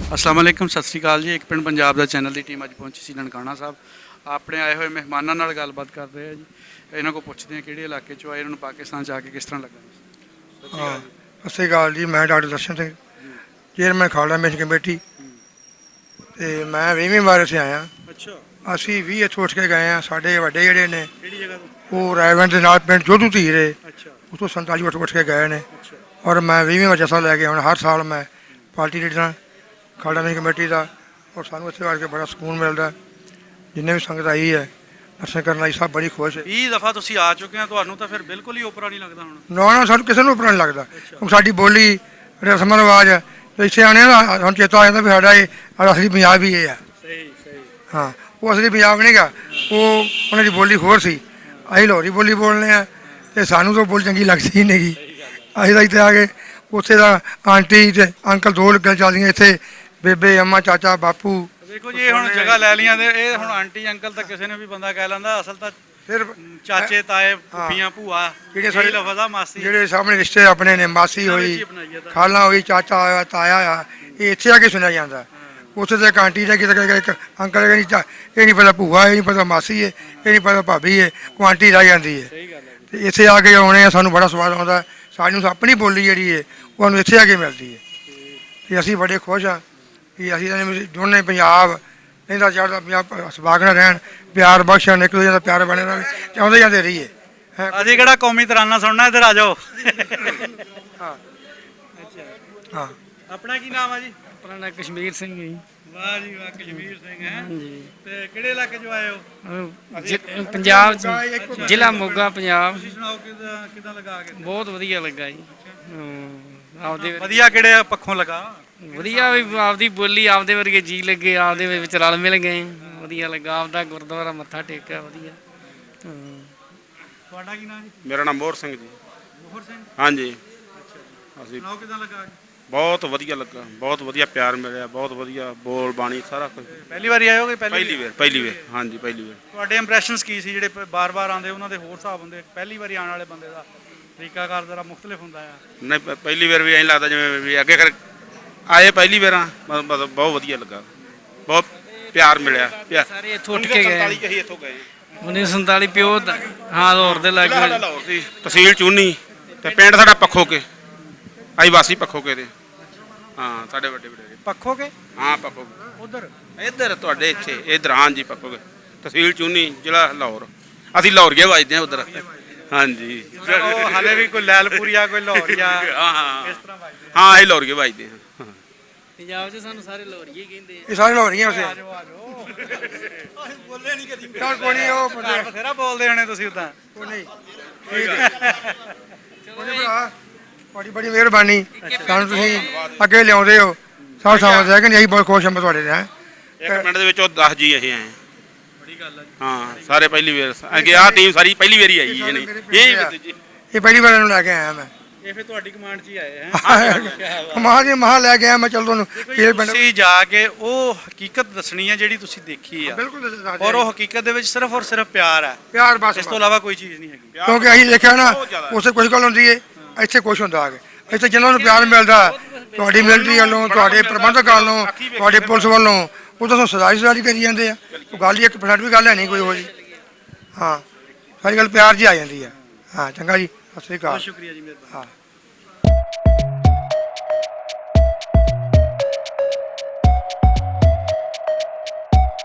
अस्सलाम वालेकुम सत श्री अकाल जी। एक पिंड पंजाब ਦਾ ਚੈਨਲ ਦੀ ਟੀਮ ਅੱਜ ਪਹੁੰਚੀ ਸੀ ਨਨਕਾਣਾ ਸਾਹਿਬ। ਆਪਣੇ ਆਏ ਹੋਏ ਮਹਿਮਾਨਾਂ ਨਾਲ ਗੱਲਬਾਤ ਕਰ ਰਹੇ ਆ ਜੀ। ਇਹਨਾਂ ਕੋਲ ਪੁੱਛਦੇ ਆ ਕਿਹੜੇ ਇਲਾਕੇ ਚੋਂ ਆਏ, ਇਹਨਾਂ ਨੂੰ ਪਾਕਿਸਤਾਨ ਚ ਆ ਕੇ ਕਿਸ ਤਰ੍ਹਾਂ ਲੱਗਾ। ਹਾਂ, ਸਤਿ ਸ਼੍ਰੀ ਅਕਾਲ ਜੀ। ਮੈਂ doctor Darshan Singh, chairman Khalra mission committee, ਤੇ ਮੈਂ 20ਵੀਂ ਵਾਰ ਇੱਥੇ ਆਇਆ। ਅੱਛਾ, ਅਸੀਂ 20 ਇੱਥੋਂ ਉੱਠ ਕੇ ਗਏ ਹਾਂ। ਸਾਡੇ ਵੱਡੇ ਜਿਹੜੇ ਨੇ ਕਿਹੜੀ ਜਗ੍ਹਾ ਤੋਂ? ਉਹ ਰਾਇਵੰਦ ਦੇ ਨਾਲ ਪਿੰਡ ਜੋਧੂ ਧੀਰੇ, ਅੱਛਾ ਉੱਥੋਂ 47 ਉੱਠ ਕੇ ਗਏ ਨੇ। ਅੱਛਾ ਔਰ ਮੈਂ 20ਵੀਂ ਵਾਰ ਜੱਸਾ ਲੈ ਕੇ ਹੁਣ ਹਰ ਸਾਲ ਮੈਂ ਪਾਰਟੀ ਲੀਡਰਾਂ ਖਾਲੜਾ ਮਿਸ਼ਨ ਕਮੇਟੀ ਦਾ, ਔਰ ਸਾਨੂੰ ਇੱਥੇ ਆ ਕੇ ਬੜਾ ਸਕੂਨ ਮਿਲਦਾ। ਜਿੰਨੇ ਵੀ ਸੰਗਤ ਆਈ ਹੈ ਦਰਸ਼ਨ ਕਰਨ ਆਈ, ਸਭ ਬੜੀ ਖੁਸ਼ ਹੈ। 20 ਦਫਾ ਤੁਸੀਂ ਆ ਚੁੱਕੇ ਆ, ਤੁਹਾਨੂੰ ਤਾਂ ਫਿਰ ਬਿਲਕੁਲ ਹੀ ਓਪਰਾ ਨਹੀਂ ਲੱਗਦਾ ਹੁਣ। ਨਾ ਸਾਨੂੰ ਕਿਸੇ ਨੂੰ ਉਪਰਾ ਨਹੀਂ ਲੱਗਦਾ। ਹੁਣ ਸਾਡੀ ਬੋਲੀ, ਰਸਮ ਰਿਵਾਜ, ਇੱਥੇ ਆਣੇ ਨਾ ਸਾਨੂੰ ਚੇਤਾ ਆ ਜਾਂਦਾ ਵੀ ਸਾਡਾ ਇਹ ਅਸਲੀ ਪੰਜਾਬ ਹੀ ਇਹ ਆ। ਸਹੀ ਸਹੀ। ਹਾਂ, ਉਹ ਅਸਲੀ ਪੰਜਾਬ ਨਹੀਂ ਗਾ, ਉਹ ਉਹਨਾਂ ਦੀ ਬੋਲੀ ਹੋਰ ਸੀ। ਅਸੀਂ ਲਾਹੌਰੀ ਬੋਲੀ ਬੋਲਦੇ ਹਾਂ ਅਤੇ ਸਾਨੂੰ ਤਾਂ ਬੋਲੀ ਚੰਗੀ ਲੱਗਦੀ ਨਹੀਂ ਗੀ। ਅਸੀਂ ਤਾਂ ਇੱਥੇ ਆ ਕੇ ਉੱਥੇ ਦਾ ਆਂਟੀ ਅਤੇ ਅੰਕਲ ਦੋ ਲੱਗੀਆਂ ਚੱਲਦੀਆਂ, ਇੱਥੇ ਬੇਬੇ, ਅੰਮਾ, ਚਾਚਾ, ਬਾਪੂ। ਦੇਖੋ ਜੀ, ਇਹ ਹੁਣ ਜਗ੍ਹਾ ਲੈ ਲਈਆਂ ਤੇ ਇਹ ਹੁਣ ਆਂਟੀ ਅੰਕਲ ਤਾਂ ਕਿਸੇ ਨੇ ਵੀ ਬੰਦਾ ਕਹਿ ਲੈਂਦਾ, ਅਸਲ ਤਾਂ ਫਿਰ ਚਾਚੇ ਤਾਏ ਫੁੱਫੀਆਂ ਭੂਆ ਜਿਹੜੇ ਸਾਡੇ ਲਫ਼ਜ਼ ਆ ਮਾਸੀ ਜਿਹੜੇ ਸਾਹਮਣੇ ਰਿਸ਼ਤੇ ਆਪਣੇ ਨੇ, ਮਾਸੀ ਹੋਈ, ਖਾਲਾ ਹੋਈ, ਚਾਚਾ ਹੋਇਆ, ਤਾਇਆ ਹੋਇਆ, ਇਹ ਇੱਥੇ ਆ ਕੇ ਸੁਣਿਆ ਜਾਂਦਾ। ਉੱਥੇ ਤਾਂ ਇੱਕ ਆਂਟੀ ਦਾ ਕਿਤੇ ਇੱਕ ਅੰਕਲ ਕਹਿੰਦੀ ਇਹ ਨਹੀਂ ਪਤਾ ਭੂਆ, ਇਹ ਨਹੀਂ ਪਤਾ ਮਾਸੀ ਹੈ, ਇਹ ਨਹੀਂ ਪਤਾ ਭਾਬੀ ਹੈ, ਉਹ ਆਂਟੀ ਰਹਿ ਜਾਂਦੀ ਹੈ। ਅਤੇ ਇੱਥੇ ਆ ਕੇ ਆਉਣੇ ਆ, ਸਾਨੂੰ ਬੜਾ ਸਵਾਦ ਆਉਂਦਾ। ਸਾਨੂੰ ਆਪਣੀ ਬੋਲੀ ਜਿਹੜੀ ਹੈ ਉਹ ਸਾਨੂੰ ਇੱਥੇ ਆ ਕੇ ਮਿਲਦੀ ਹੈ ਅਤੇ ਅਸੀਂ ਬੜੇ ਖੁਸ਼ ਹਾਂ ਕਿ ਅਸੀਂ ਦੋਨੇ ਪੰਜਾਬ ਰਹਿੰਦਾ ਚੜ੍ਹਦਾ ਪੰਜਾਬ ਸਬਾਗ ਨਾਲ ਰਹਿਣ, ਪਿਆਰ ਬਖਸ਼ਣ, ਇੱਕ ਦੂਜੇ ਦਾ ਪਿਆਰ ਬਣੇ ਰਹੇ, ਚਾਹੁੰਦੇ ਜਾਂਦੇ ਰਹੀਏ। ਅਸੀਂ ਕਿਹੜਾ ਕੌਮੀ ਤਰਾਨਾ ਸੁਣਨਾ, ਇੱਧਰ ਆ ਜਾਓ। ਹਾਂ ਅੱਛਾ, ਹਾਂ। ਆਪਣਾ ਕੀ ਨਾਮ ਆ ਜੀ? ਆਪਣਾ ਨਾਂ ਕਸ਼ਮੀਰ ਸਿੰਘ ਜੀ। ਵਾਹ ਜੀ ਵਾਹ, ਕਸ਼ਮੀਰ ਸਿੰਘ ਹੈ ਤੇ ਕਿਹੜੇ ਇਲਾਕੇ ਚੋਂ ਆਏ ਹੋ? ਪੰਜਾਬ ਚ, ਜ਼ਿਲ੍ਹਾ ਮੋਗਾ, ਪੰਜਾਬ। ਤੁਸੀਂ ਸੁਣਾਓ ਕਿਦਾਂ ਲੱਗਾ ਆ ਕੇ? ਬਹੁਤ ਵਧੀਆ ਲੱਗਾ ਜੀ। ਆਪਦੇ ਵਧੀਆ ਕਿਹੜੇ ਪੱਖੋਂ ਲੱਗਾ? ਵਧੀਆ ਵੀ, ਆਪਦੀ ਬੋਲੀ, ਆਪਦੇ ਵਰਗੇ ਜੀ ਲੱਗੇ, ਆਪਦੇ ਵਿੱਚ ਰਲ ਮਿਲ ਗਏ, ਵਧੀਆ ਲੱਗਾ। ਆਪਦਾ ਗੁਰਦੁਆਰਾ ਮੱਥਾ ਟੇਕਿਆ, ਵਧੀਆ। ਤੁਹਾਡਾ ਕੀ ਨਾਮ ਜੀ? ਮੇਰਾ ਨਾਮ ਮੋਹਰ ਸਿੰਘ ਜੀ। ਮੋਹਰ ਸਿੰਘ। ਹਾਂਜੀ, ਅੱਛਾ, ਅਸੀਂ ਸੁਣਾਓ ਕਿਦਾਂ ਲੱਗਾ? ਬਹੁਤ ਵਧੀਆ ਲੱਗਾ, ਬਹੁਤ ਵਧੀਆ ਪਿਆਰ ਮਿਲਿਆ, ਬਹੁਤ ਵਧੀਆ ਬੋਲ ਬਾਣੀ ਸਾਰਾ ਕੁਝ। ਪਹਿਲੀ ਵਾਰੀ ਆਏ ਹੋ ਕਿ ਪਹਿਲੀ ਵਾਰ ਹਾਂਜੀ, ਪਹਿਲੀ ਵਾਰ। ਤੁਹਾਡੇ ਇੰਪ੍ਰੈਸ਼ਨਸ ਕੀ ਸੀ? ਜਿਹੜੇ ਬਾਰ-ਬਾਰ ਆਉਂਦੇ ਉਹਨਾਂ ਦੇ ਹੋਰ ਹਿਸਾਬ ਹੁੰਦੇ, ਪਹਿਲੀ ਵਾਰੀ ਆਉਣ ਵਾਲੇ ਬੰਦੇ ਦਾ ਤਰੀਕਾਕਾਰ ਜ਼ਰਾ ਮੁਖਤਲਿਫ ਹੁੰਦਾ ਆ। ਨਹੀਂ, ਪਹਿਲੀ ਵਾਰ ਵੀ ਐਂ ਲੱਗਦਾ ਜਿਵੇਂ ਵੀ ਅੱਗੇ ਕਰ ਆਏ ਪਹਿਲੀ ਵਾਰ, ਮਤਲਬ ਬਹੁਤ ਵਧੀਆ ਲੱਗਾ, ਬਹੁਤ ਪਿਆਰ ਮਿਲਿਆ। ਸਾਰੇ ਇੱਥੋਂ ਉੱਠ ਕੇ ਗਏ। 1947 ਅਸੀਂ ਇੱਥੋਂ ਗਏ। 1947 ਪਿਓ ਹਾਂ, ਲਾਹੌਰ ਦੇ ਲੱਗੇ। ਸਾਡਾ ਲਾਹੌਰ ਸੀ, ਤਹਿਸੀਲ ਚੂਨੀ, ਤੇ ਪਿੰਡ ਸਾਡਾ ਪੱਖੋ ਕੇ, ਅਸੀਂ ਵਾਸੀ ਪੱਖੋ ਕੇ ਦੇ। ਹਾਂ, ਸਾਡੇ ਵੱਡੇ ਵੱਡੇ ਪੱਖੋ ਕੇ? ਹਾਂ, ਪੱਖੋ ਉਧਰ ਇੱਧਰ ਤੁਹਾਡੇ ਇੱਥੇ ਇੱਧਰ। ਹਾਂਜੀ, ਪੱਖੋ ਕੇ, ਤਹਿਸੀਲ ਚੂਨੀ, ਜ਼ਿਲ੍ਹਾ ਲਾਹੌਰ। ਅਸੀਂ ਲਾਹੌਰੀਏ ਵੱਜਦੇ ਹਾਂ ਉੱਧਰ। ਹਾਂਜੀ, ਉਹ ਹਾਲੇ ਵੀ ਕੋਈ ਲੈਲਪੁਰੀਆ, ਕੋਈ ਲਾਹੌਰੀਆ, ਹਾਂ ਹਾਂ ਇਸ ਤਰ੍ਹਾਂ ਵੱਜਦੇ? ਹਾਂ, ਅਸੀਂ ਲਾਹੌਰੀਏ ਵੱਜਦੇ ਹਾਂ। ਪੰਜਾਬ 'ਚ ਸਾਨੂੰ ਸਾਰੇ ਲਾਹੌਰੀਏ ਕਹਿੰਦੇ ਇਹ ਸਾਰੇ ਲਾਹੌਰੀਆਂ ਉੱਥੇ। ਆ ਜਾਓ। ਬੋਲੇ ਨਹੀਂ ਕਦੀ। ਚੱਲ ਕੋਈ ਨਹੀਂ, ਉਹ ਬੰਦੇ ਬਥੇਰਾ ਬੋਲਦੇ ਹੋਣੇ ਤੁਸੀਂ ਉਦਾਂ। ਕੋਈ ਨਹੀਂ, ਠੀਕ ਹੈ। ਕੋਈ ਭਰਾ, ਤੁਹਾਡੀ ਬੜੀ ਮਿਹਰਬਾਨੀ, ਸਾਨੂੰ ਤੁਸੀਂ ਅੱਗੇ ਲਿਆਉਂਦੇ ਹੋ। ਸਭ ਸਮਝਦੇ ਹੈ ਕਿ ਨਹੀਂ, ਅਸੀਂ ਬਹੁਤ ਖੁਸ਼ ਹਾਂ ਤੁਹਾਡੇ ਨਾਲ। ਇੱਕ ਪਿੰਡ ਦੇ ਵਿੱਚੋਂ 10 ਜੀ ਅਸੀਂ ਆਏ। ਬੜੀ ਗੱਲ ਆ ਜੀ। ਹਾਂ, ਸਾਰੇ ਪਹਿਲੀ ਵਾਰ। ਅੱਗੇ ਆਹ ਟੀਮ ਸਾਰੀ ਪਹਿਲੀ ਵਾਰੀ ਆਈ ਹੈ। ਇਹ ਪਹਿਲੀ ਵਾਰ ਇਹਨੂੰ ਲੈ ਕੇ ਆਇਆ ਮੈਂ। ਇਹ ਫਿਰ ਤੁਹਾਡੀ ਕਮਾਂਡ 'ਚ ਹੀ ਆਏ ਹੈ? ਮਹਾਂ ਲੈ ਕੇ ਆਇਆ ਮੈਂ। ਚਲ ਤੁਹਾਨੂੰ ਇਹ ਪਿੰਡ ਤੁਸੀਂ ਜਾ ਕੇ ਉਹ ਹਕੀਕਤ ਦੱਸਣੀ ਹੈ ਜਿਹੜੀ ਤੁਸੀਂ ਦੇਖੀ ਆ, ਬਿਲਕੁਲ ਔਰ ਉਹ ਹਕੀਕਤ ਦੇ ਵਿੱਚ ਸਿਰਫ ਔਰ ਸਿਰਫ ਪਿਆਰ ਹੈ, ਪਿਆਰ ਬਸ। ਇਸ ਤੋਂ ਇਲਾਵਾ ਕੋਈ ਚੀਜ਼ ਨਹੀਂ ਹੈਗੀ। ਕਿਉਂਕਿ ਅਸੀਂ ਦੇਖਿਆ ਨਾ, ਉੱਥੇ ਕੁਛ ਗੱਲ ਹੁੰਦੀ ਹੈ, ਇੱਥੇ ਕੁਛ ਹੁੰਦਾ ਆ ਕੇ। ਇੱਥੇ ਜਿਹਨਾਂ ਨੂੰ ਪਿਆਰ ਮਿਲਦਾ, ਤੁਹਾਡੀ ਮਿਲਟਰੀ ਵੱਲੋਂ, ਤੁਹਾਡੇ ਪ੍ਰਬੰਧਕ ਵੱਲੋਂ, ਤੁਹਾਡੇ ਪੁਲਿਸ ਵੱਲੋਂ, ਉਹ ਤਾਂ ਸਦਾਈ ਕਰੀ ਜਾਂਦੇ ਆ। ਉਹ ਗੱਲ ਹੀ 1% ਵੀ ਗੱਲ ਹੈ ਨਹੀਂ ਕੋਈ ਉਹ ਜੀ। ਹਾਂ, ਸਾਰੀ ਗੱਲ ਪਿਆਰ 'ਚ ਆ ਜਾਂਦੀ ਹੈ। ਹਾਂ, ਚੰਗਾ ਜੀ, ਸਤਿ ਸ਼੍ਰੀ ਅਕਾਲ। ਬਹੁਤ ਸ਼ੁਕਰੀਆ ਜੀ, ਮਿਹਰਬਾਨੀ। ਹਾਂ।